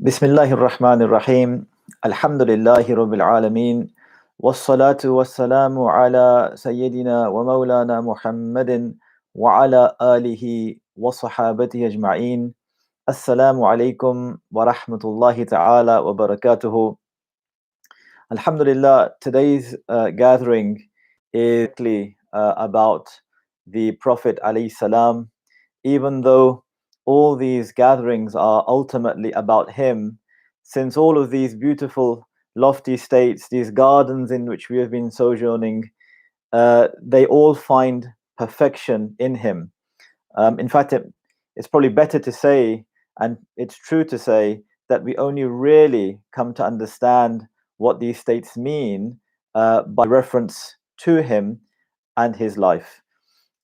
Bismillahir Rahmanir Rahim. Alhamdulillahi Rabbil Alameen. Wassalatu wassalamu ala Sayyidina wa Mawlana Muhammadin wa ala alihi wa sahabatihi ajma'een. Assalamu alaikum wa rahmatullahi ta'ala wa barakatuhu. Alhamdulillah, today's gathering is about the Prophet alayhi salam, even though all these gatherings are ultimately about him, since all of these beautiful, lofty states, these gardens in which we have been sojourning, they all find perfection in him. In fact, it's probably better to say, and it's true to say, that we only really come to understand what these states mean by reference to him and his life.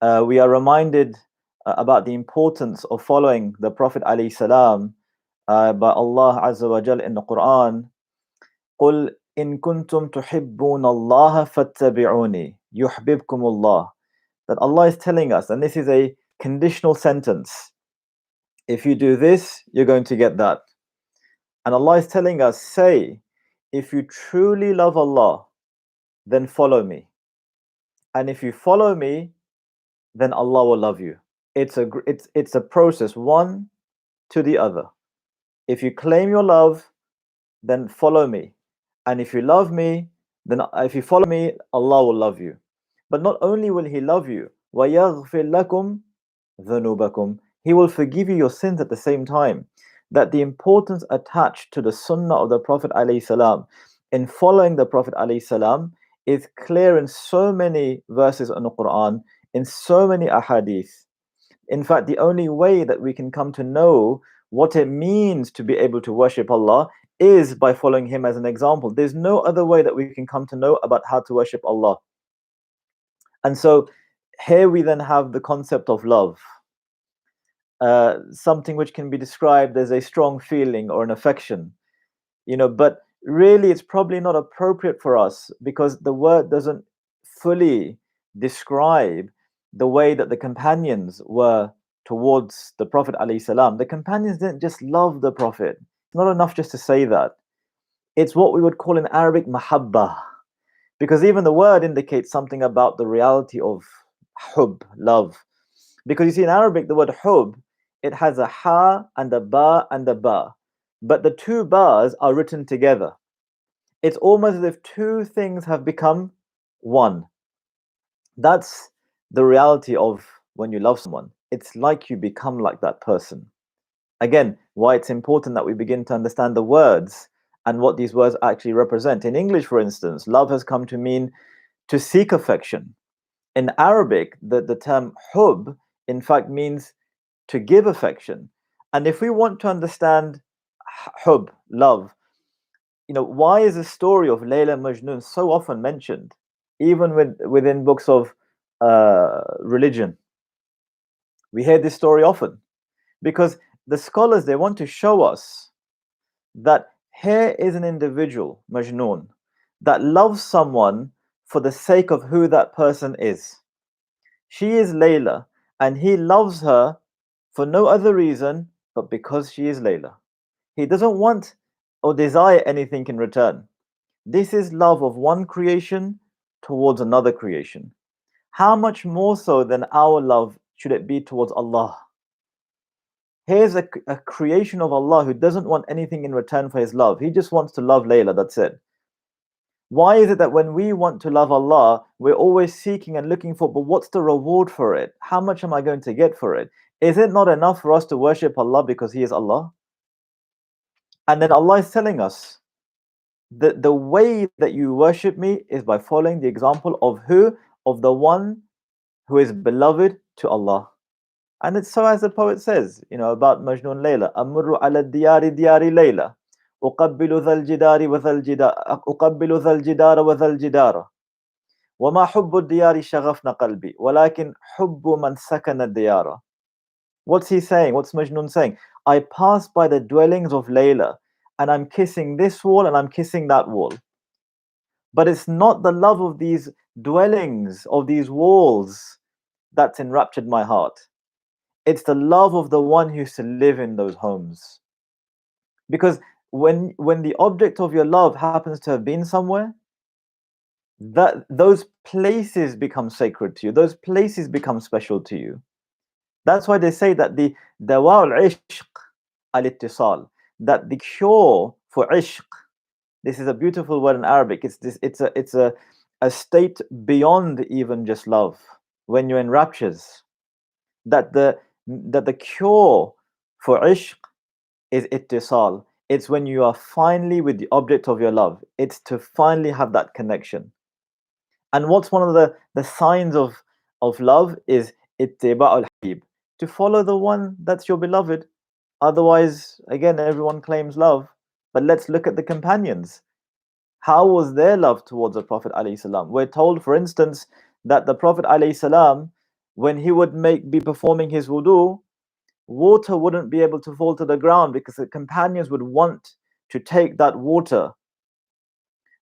We are reminded about the importance of following the Prophet alayhi salam by Allah Azza wa Jal in the Qur'an. قُلْ إِن كُنْتُمْ تُحِبُّونَ اللَّهَ فَاتَّبِعُونِي يُحْبِبْكُمُ اللَّهُ. That Allah is telling us, and this is a conditional sentence, if you do this, you're going to get that. And Allah is telling us, say, if you truly love Allah, then follow me. And if you follow me, then Allah will love you. It's a process, one to the other. If you claim your love, then follow me. And if you love me, then if you follow me, Allah will love you. But not only will He love you, وَيَغْفِرْ لَكُمْ ذُنُوبَكُمْ, He will forgive you your sins at the same time. That the importance attached to the Sunnah of the Prophet ﷺ in following the Prophet ﷺ is clear in so many verses in the Qur'an, in so many ahadith. In fact, the only way that we can come to know what it means to be able to worship Allah is by following Him as an example. There's no other way that we can come to know about how to worship Allah. And so here we then have the concept of love. Something which can be described as a strong feeling or an affection, but really it's probably not appropriate for us because the word doesn't fully describe the way that the companions were towards the Prophet ﷺ. The companions didn't just love the Prophet. It's not enough just to say that. It's what we would call in Arabic mahabbah, because even the word indicates something about the reality of hub, love. Because you see, in Arabic, the word hub, it has a ha and a ba and a ba. But the two bars are written together. It's almost as if two things have become one. That's the reality of when you love someone. It's like you become like that person. Again, why it's important that we begin to understand the words and what these words actually represent. In English, for instance, love has come to mean to seek affection. In Arabic, the term hub, in fact, means to give affection. And if we want to understand hub, love, why is the story of Layla and Majnun so often mentioned, even within books of religion? We hear this story often because the scholars, they want to show us that here is an individual, Majnun, that loves someone for the sake of who that person is. She is Layla, and he loves her for no other reason but because she is Layla. He doesn't want or desire anything in return. This is love of one creation towards another creation. How much more so than our love should it be towards Allah? Here's a creation of Allah who doesn't want anything in return for his love. He just wants to love Layla, that's it. Why is it that when we want to love Allah, we're always seeking and looking for, but what's the reward for it? How much am I going to get for it? Is it not enough for us to worship Allah because He is Allah? And then Allah is telling us that the way that you worship me is by following the example of who? Of the one who is beloved to Allah. And it's so as the poet says, about Majnun Layla. Amurru ala diyari diyari Layla. أقبل ذا الجدار وذا الجدار أقبل ذا الجدار وذا الجدار وما حب الديار شغفنا قلبي ولكن حب من سكن الديار. What's he saying? What's Majnun saying? I pass by the dwellings of Layla and I'm kissing this wall and I'm kissing that wall. But it's not the love of these dwellings, of these walls, that's enraptured my heart. It's the love of the one who used to live in those homes. Because when the object of your love happens to have been somewhere, that those places become sacred to you. Those places become special to you. That's why they say that the dawa al-ishq al-ittisal, that the cure for ishq, this is a beautiful word in Arabic. It's a state beyond even just love. When you're in raptures, that the cure for ishq is ittisal. It's when you are finally with the object of your love. It's to finally have that connection. And what's one of the signs of love is ittiba'ul habib, to follow the one that's your beloved. Otherwise, again, everyone claims love. But let's look at the companions. How was their love towards the Prophet alayhi salam? We're told, for instance, that the Prophet alayhi salam, when he would be performing his wudu, water wouldn't be able to fall to the ground because the companions would want to take that water.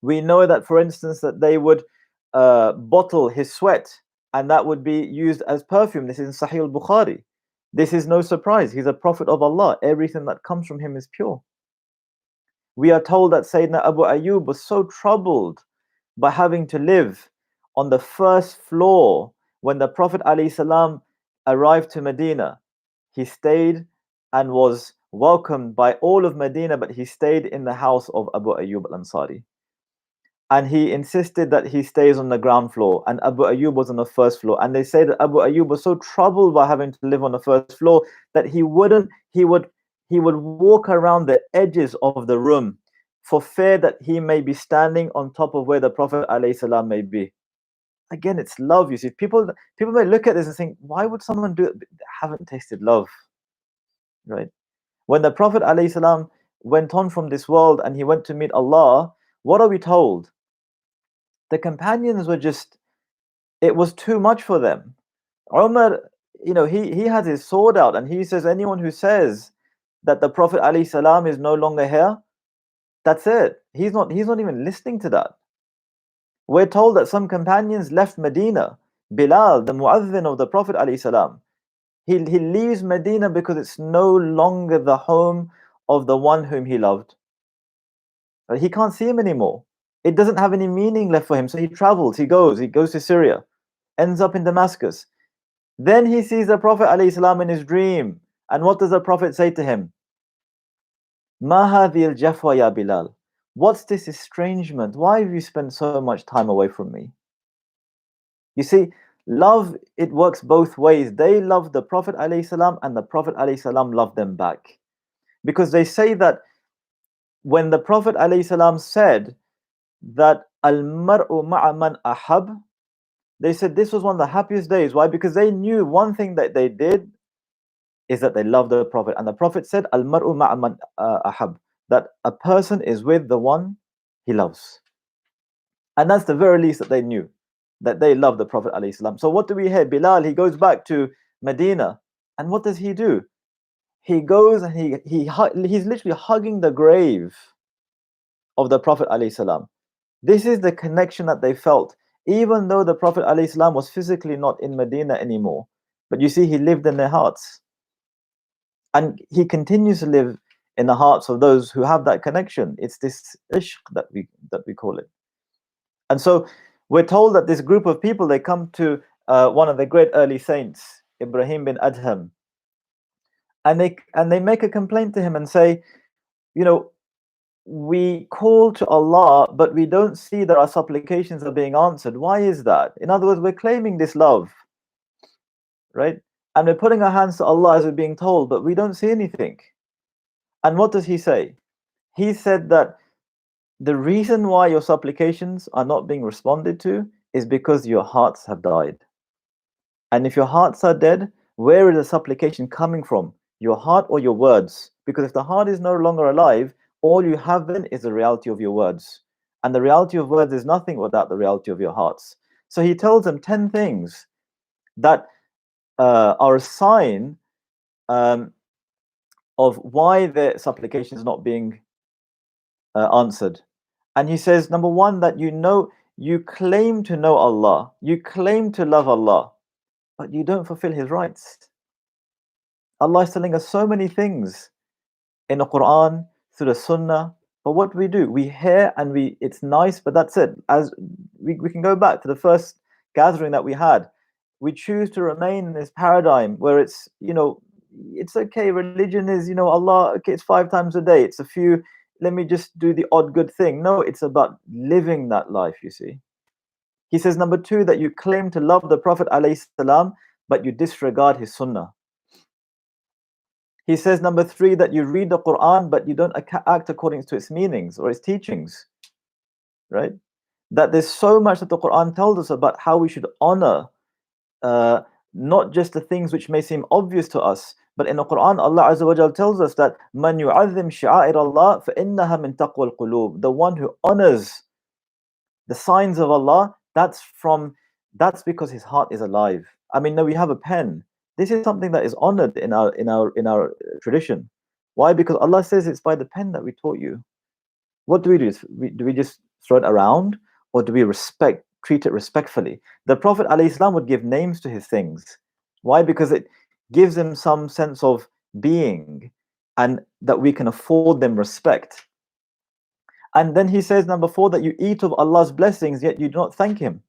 We know that, for instance, that they would bottle his sweat and that would be used as perfume. This is in Sahih al-Bukhari. This is no surprise. He's a prophet of Allah. Everything that comes from him is pure. We are told that Sayyidina Abu Ayyub was so troubled by having to live on the first floor when the Prophet ﷺ arrived to Medina. He stayed and was welcomed by all of Medina, but he stayed in the house of Abu Ayyub al-Ansari. And he insisted that he stays on the ground floor, and Abu Ayyub was on the first floor. And they say that Abu Ayyub was so troubled by having to live on the first floor that he would walk around the edges of the room for fear that he may be standing on top of where the Prophet ﷺ may be. Again, it's love. You see, people may look at this and think, why would someone do it? They haven't tasted love, right? When the Prophet ﷺ went on from this world and he went to meet Allah, what are we told? The companions were just, it was too much for them. Umar, he has his sword out and he says, anyone who says that the Prophet ﷺ is no longer here, that's it. He's not even listening to that. We're told that some companions left Medina. Bilal, the muazzin of the Prophet ﷺ, he leaves Medina because it's no longer the home of the one whom he loved. He can't see him anymore. It doesn't have any meaning left for him. So he travels, he goes to Syria, ends up in Damascus. Then he sees the Prophet ﷺ in his dream. And what does the Prophet say to him? Ma hadhi al-jafwa ya Bilal. What's this estrangement? Why have you spent so much time away from me? You see, love, it works both ways. They love the Prophet ﷺ and the Prophet ﷺ loved them back. Because they say that when the Prophet ﷺ said that al-mar'u ma'a man ahab, they said this was one of the happiest days. Why? Because they knew one thing that they did is that they loved the Prophet. And the Prophet said, al-mar'u ma'a man ahab, that a person is with the one he loves. And that's the very least that they knew, that they loved the Prophet ﷺ. So what do we hear? Bilal, he goes back to Medina. And what does he do? He goes and he's literally hugging the grave of the Prophet ﷺ. This is the connection that they felt, even though the Prophet ﷺ was physically not in Medina anymore. But you see, he lived in their hearts. And he continues to live in the hearts of those who have that connection. It's this ishq that we call it. And so we're told that this group of people, they come to one of the great early saints, Ibrahim bin Adham, and they make a complaint to him and say, we call to Allah, but we don't see that our supplications are being answered. Why is that? In other words, we're claiming this love, right? And we're putting our hands to Allah as we're being told, but we don't see anything. And what does he say? He said that the reason why your supplications are not being responded to is because your hearts have died. And if your hearts are dead, where is the supplication coming from? Your heart or your words? Because if the heart is no longer alive, all you have then is the reality of your words. And the reality of words is nothing without the reality of your hearts. So he tells them 10 things that are a sign of why the supplication is not being answered. And he says, number one, that you claim to know Allah, you claim to love Allah, but you don't fulfill His rights. Allah is telling us so many things in the Qur'an through the Sunnah. But what do? We hear and it's nice, but that's it. As we can go back to the first gathering that we had. We choose to remain in this paradigm where it's okay. Religion is, Allah, okay, it's 5 times a day. It's a few, let me just do the odd good thing. No, it's about living that life, you see. He says, number two, that you claim to love the Prophet ﷺ, but you disregard his Sunnah. He says, number three, that you read the Qur'an, but you don't act according to its meanings or its teachings, right? That there's so much that the Qur'an tells us about how we should honor not just the things which may seem obvious to us, but in the Qur'an, Allah Azza wa Jal tells us that man yu'azzim shi'a'ir Allah fa innaha min taqwa al-qulub. The one who honors the signs of Allah, that's because his heart is alive. I mean, no, we have a pen. This is something that is honored in our tradition. Why? Because Allah says it's by the pen that we taught you. What do? Do we just throw it around, or do we treat it respectfully? The Prophet ﷺ would give names to his things. Why? Because it gives them some sense of being, and that we can afford them respect. And then he says, number four, that you eat of Allah's blessings, yet you do not thank him.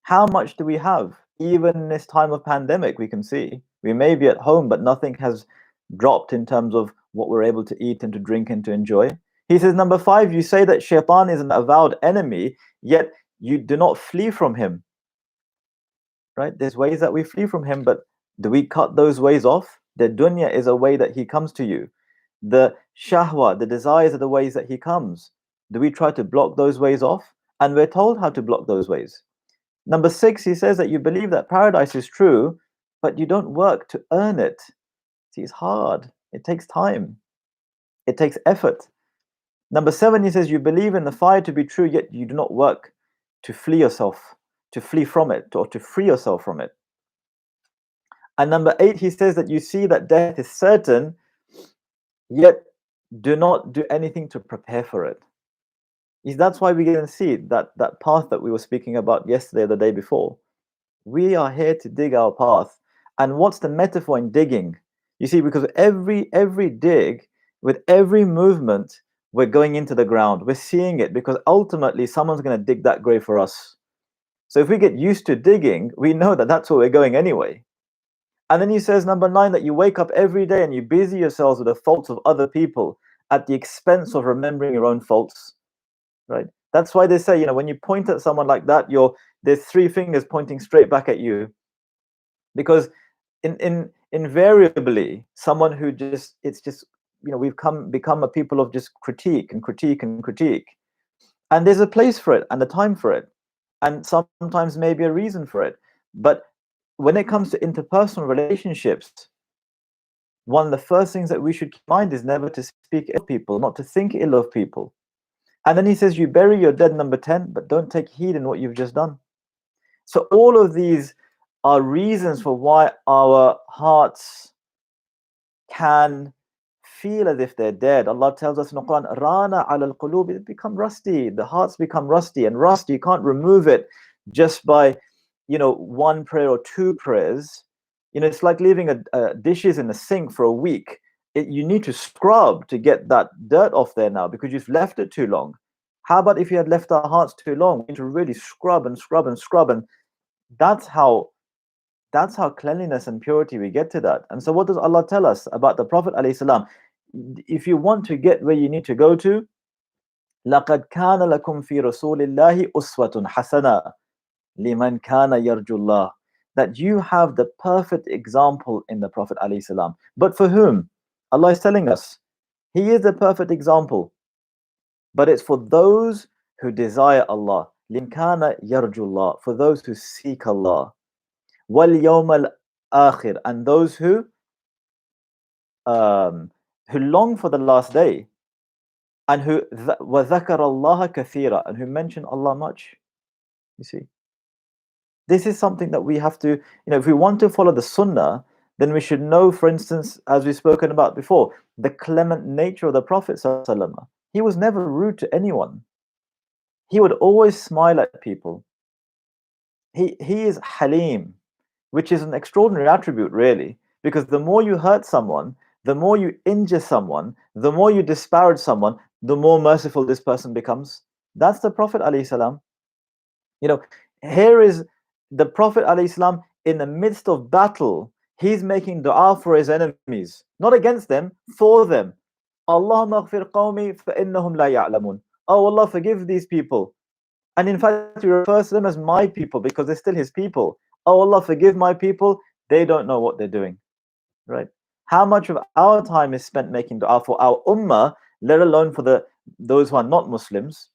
How much do we have? Even in this time of pandemic, we can see we may be at home, but nothing has dropped in terms of what we're able to eat and to drink and to enjoy. He says, number five, you say that shaitan is an avowed enemy, yet you do not flee from him. Right? There's ways that we flee from him, but do we cut those ways off? The dunya is a way that he comes to you. The shahwa, the desires, are the ways that he comes. Do we try to block those ways off? And we're told how to block those ways. Number six, he says that you believe that paradise is true, but you don't work to earn it. See, it's hard. It takes time. It takes effort. Number seven, he says you believe in the fire to be true, yet you do not work to flee from it, or to free yourself from it. And number eight, he says that you see that death is certain, yet do not do anything to prepare for it. That's why we can see that path that we were speaking about yesterday or the day before. We are here to dig our path. And what's the metaphor in digging? You see, because every dig, with every movement, we're going into the ground. We're seeing it, because ultimately someone's going to dig that grave for us. So if we get used to digging, we know that that's where we're going anyway. And then he says, number nine, that you wake up every day and you busy yourselves with the faults of other people at the expense of remembering your own faults. Right? That's why they say, when you point at someone like that, there's three fingers pointing straight back at you. Because invariably, someone who we've become a people of just critique and critique and critique. And there's a place for it and a time for it. And sometimes maybe a reason for it. But when it comes to interpersonal relationships, one of the first things that we should keep in mind is never to speak ill of people, not to think ill of people. And then he says, you bury your dead, number 10, but don't take heed in what you've just done. So all of these are reasons for why our hearts can feel as if they're dead. Allah tells us in the Quran, Rana ala al-qulub, it become rusty. The hearts become rusty, and rusty, you can't remove it just by, one prayer or two prayers. It's like leaving dishes in the sink for a week. You need to scrub to get that dirt off there now, because you've left it too long. How about if you had left our hearts too long? We need to really scrub and scrub and scrub, and that's how cleanliness and purity we get to that. And so what does Allah tell us about the Prophet ﷺ? If you want to get where you need to go to, لَقَدْ كَانَ لَكُمْ فِي رَسُولِ اللَّهِ أُسْوَةٌ حَسَنَةٌ لِمَنْ كَانَ يَرْجُو اللَّهِ. That you have the perfect example in the Prophet ﷺ. But for whom? Allah is telling us, he is the perfect example. But it's for those who desire Allah. لِمَنْ كَانَ يَرْجُو اللَّهِ. For those who seek Allah. وَالْيَوْمَ الْآخِرِ. And those who long for the last day, and who وَذَكَرَ اللَّهَ كَثِيرًا, and who mention Allah much. You see, this is something that we have to, if we want to follow the Sunnah, then we should know, for instance, as we've spoken about before, the clement nature of the Prophet ﷺ. He was never rude to anyone. He would always smile at people. He is Halim, which is an extraordinary attribute, really, because the more you hurt someone, The more you injure someone, the more you disparage someone, the more merciful this person becomes. That's the Prophet alayhi salam. You know, here is the Prophet alayhi salam in the midst of battle. He's making dua for his enemies, not against them, for them. Allahumma aghfir qawmi fa innahum la ya'lamun. Oh Allah, forgive these people. And in fact, he refers to them as my people because they're still his people. Oh Allah, forgive my people. They don't know what they're doing. Right? How much of our time is spent making dua for our ummah, let alone for those who are not Muslims?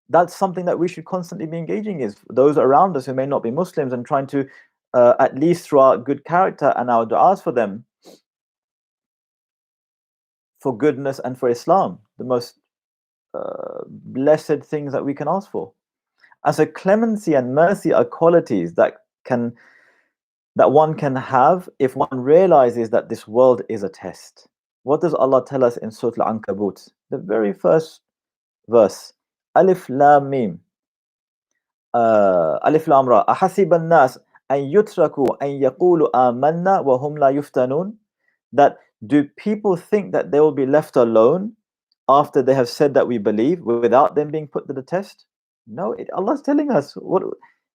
That's something that we should constantly be engaging is those around us who may not be Muslims, and trying to at least through our good character and our du'as for them, for goodness and for Islam, the most blessed things that we can ask for. And so clemency and mercy are qualities that one can have if one realizes that this world is a test. What does Allah tell us in Surah Al-Ankabut? The very first verse, Alif Lam Mim. Alif Lam Ra. Ahasiba an-nas an yutraku an yaqulu amanna wa hum la yuftanun? That do people think that they will be left alone after they have said that we believe without them being put to the test? No, Allah's telling us, what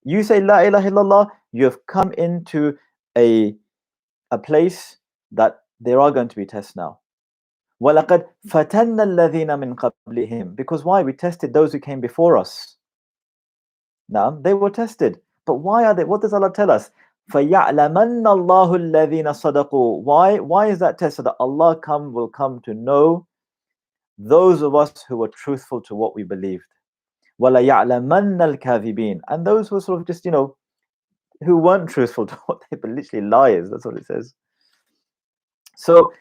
you say la ilaha illallah, you have come into a place that there are going to be tests now. وَلَقَدْ فَتَنَّ الَّذِينَ مِنْ قَبْلِهِمْ. Because why? We tested those who came before us. Now, they were tested. But why are they? What does Allah tell us? فَيَعْلَمَنَّ اللَّهُ الَّذِينَ صَدَقُوا. Why is that test? So that Allah will come to know those of us who were truthful to what we believed. وَلَيَعْلَمَنَّ الْكَاذِبِينَ. And those who sort of just, who weren't truthful to what they believed, literally liars. That's what it says. So,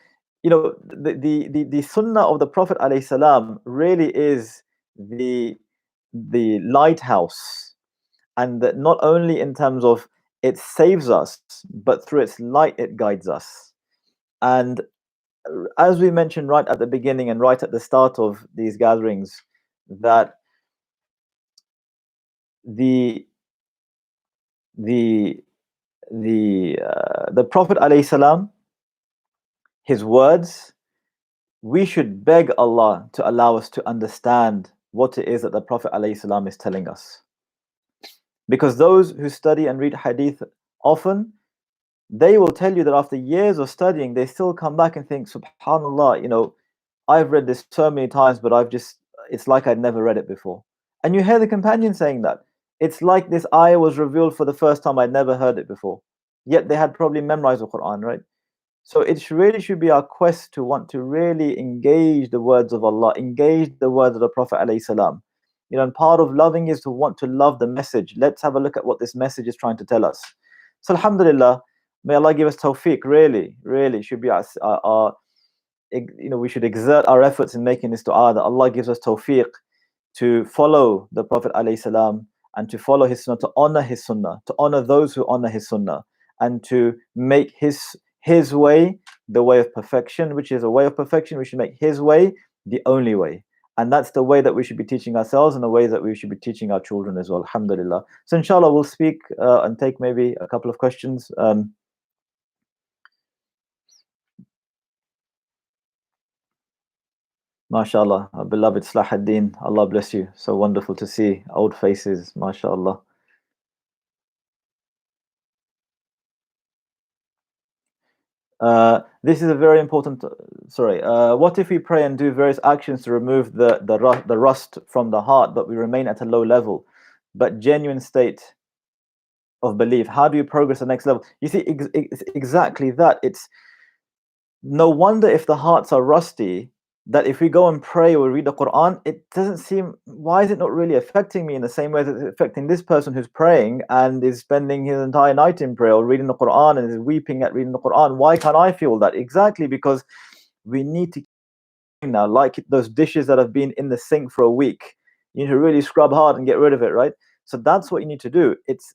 the Sunnah of the Prophet alayhi salam really is the lighthouse, and that not only in terms of it saves us, but through its light it guides us. And as we mentioned right at the beginning and right at the start of these gatherings, that the Prophet alayhi salam, his words, we should beg Allah to allow us to understand what it is that the Prophet alayhi salam is telling us. Because those who study and read hadith often, they will tell you that after years of studying, they still come back and think, subhanallah, I've read this so many times, but it's like I'd never read it before. And you hear the companion saying that. It's like this ayah was revealed for the first time, I'd never heard it before. Yet they had probably memorized the Qur'an, right? So it really should be our quest to want to really engage the words of Allah, engage the words of the Prophet alayhi salam. And part of loving is to want to love the message. Let's have a look at what this message is trying to tell us. So alhamdulillah, may Allah give us tawfiq. Really should be our we should exert our efforts in making this dua, that Allah gives us tawfiq to follow the Prophet alayhi salam, and to follow his sunnah, to honor his sunnah, to honor those who honor his sunnah, and to make his way the way of perfection, which is a way of perfection. We should make his way the only way. And that's the way that we should be teaching ourselves, and the way that we should be teaching our children as well. Alhamdulillah. So inshallah, we'll speak and take maybe a couple of questions. MashaAllah, our beloved Slahuddin, Allah bless you. So wonderful to see old faces, MashaAllah. This is a very important. Sorry. What if we pray and do various actions to remove the rust from the heart, but we remain at a low level, but genuine state of belief? How do you progress to the next level? You see, it's exactly that. It's no wonder if the hearts are rusty, that if we go and pray or read the Qur'an, it doesn't seem, why is it not really affecting me in the same way that it's affecting this person who's praying and is spending his entire night in prayer or reading the Qur'an and is weeping at reading the Qur'an? Why can't I feel that? Exactly because we need to now, like those dishes that have been in the sink for a week. You need to really scrub hard and get rid of it, right? So that's what you need to do. It's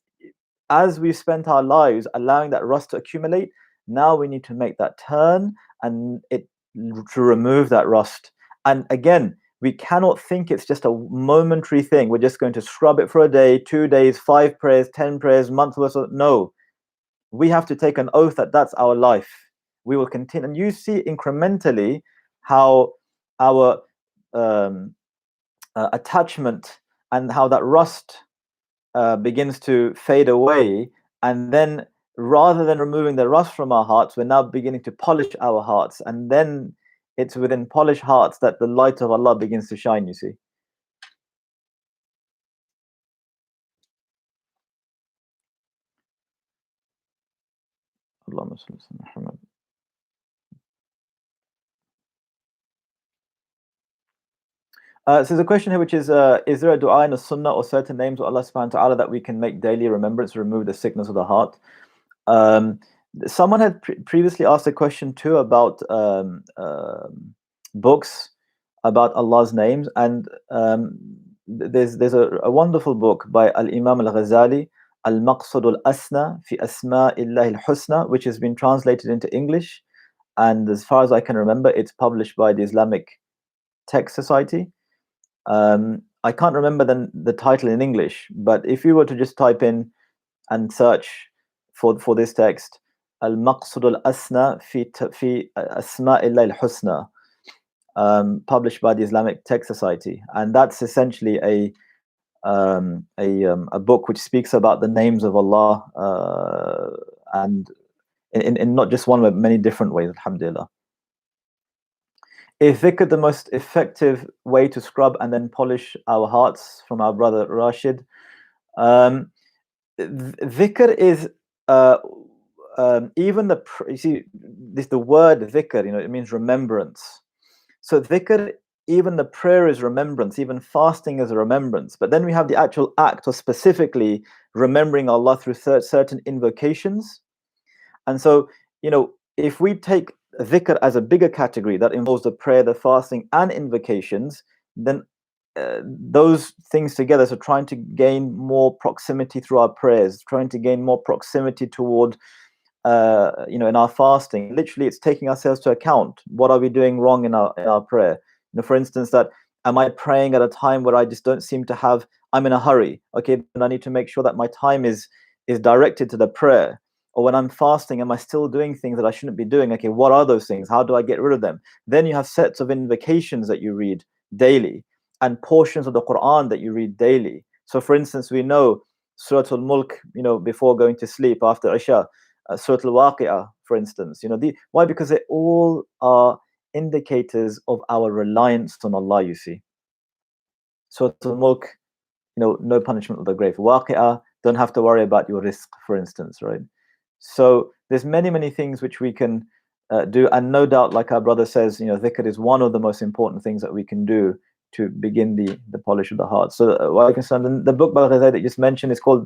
as we've spent our lives allowing that rust to accumulate, now we need to make that turn and to remove that rust. And again, we cannot think it's just a momentary thing. We're just going to scrub it for a day, 2 days, 5 prayers, 10 prayers, month worth. No, we have to take an oath that that's our life. we will continue. And you see incrementally how our attachment and how that rust begins to fade away. And then rather than removing the rust from our hearts, we're now beginning to polish our hearts. And then it's within polished hearts that the light of Allah begins to shine, you see. Allahumma salli ala Muhammad. So there's a question here which is there a dua in the Sunnah or certain names of Allah subhanahu wa ta'ala that we can make daily remembrance to remove the sickness of the heart? Someone had previously asked a question too about books about Allah's names, and there's a wonderful book by Al-Imam Al-Ghazali, Al-Maqsad Al-Asna fi Asma'illahi Al-Husna, which has been translated into English, and as far as I can remember, it's published by the Islamic Text Society. I can't remember the title in English, but if you were to just type in and search for this text, Al-Maqsad Al-Asna fi Asma'illahi Al-Husna, published by the Islamic Text Society, and that's essentially a book which speaks about the names of Allah, and in not just one but many different ways, alhamdulillah. Is dhikr the most effective way to scrub and then polish our hearts? From our brother Rashid. Dhikr is even you see the word dhikr, it means remembrance. So dhikr, even the prayer is remembrance, even fasting is a remembrance. But then we have the actual act of specifically remembering Allah through certain invocations. And so, if we take dhikr as a bigger category that involves the prayer, the fasting, and invocations, then those things together, so trying to gain more proximity through our prayers, trying to gain more proximity toward in our fasting, literally it's taking ourselves to account. What are we doing wrong in our prayer? For instance, that am I praying at a time where I just don't seem to have, I'm in a hurry, okay, then I need to make sure that my time is directed to the prayer. Or when I'm fasting, am I still doing things that I shouldn't be doing? Okay, what are those things? How do I get rid of them? Then you have sets of invocations that you read daily and portions of the Qur'an that you read daily. So for instance, we know Surah Al-Mulk, before going to sleep after Isha, Surah Al-Waqi'ah, for instance. Why? Because they all are indicators of our reliance on Allah, you see. Surah Al-Mulk, no punishment of the grave. Waqi'ah, don't have to worry about your rizq, for instance, right? So there's many things which we can do, and no doubt, like our brother says, dhikr is one of the most important things that we can do to begin the polish of the heart. So the book by Al-Ghazali that you just mentioned is called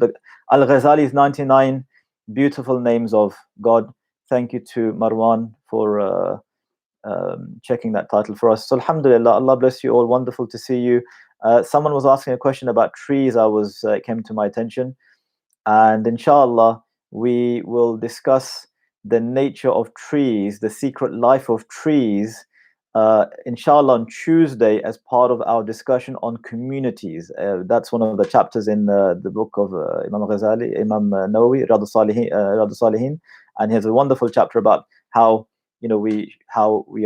Al-Ghazali's 99 Beautiful Names of God. Thank you to Marwan for checking that title for us. So alhamdulillah, Allah bless you all. Wonderful to see you. Someone was asking a question about trees. It came to my attention, and inshallah we will discuss the nature of trees, the secret life of trees, inshallah on Tuesday, as part of our discussion on communities. That's one of the chapters in the book of Imam Ghazali, Imam Nawawi, Riyadh al-Salihin, and he has a wonderful chapter about how we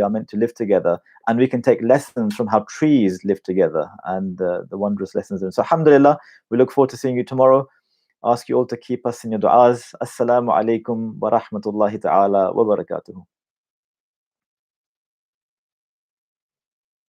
are meant to live together, and we can take lessons from how trees live together, and the wondrous lessons. So alhamdulillah, we look forward to seeing you tomorrow. Ask you all to keep us in your du'as. Assalamu alaikum wa rahmatullahi ta'ala wa barakatuhu.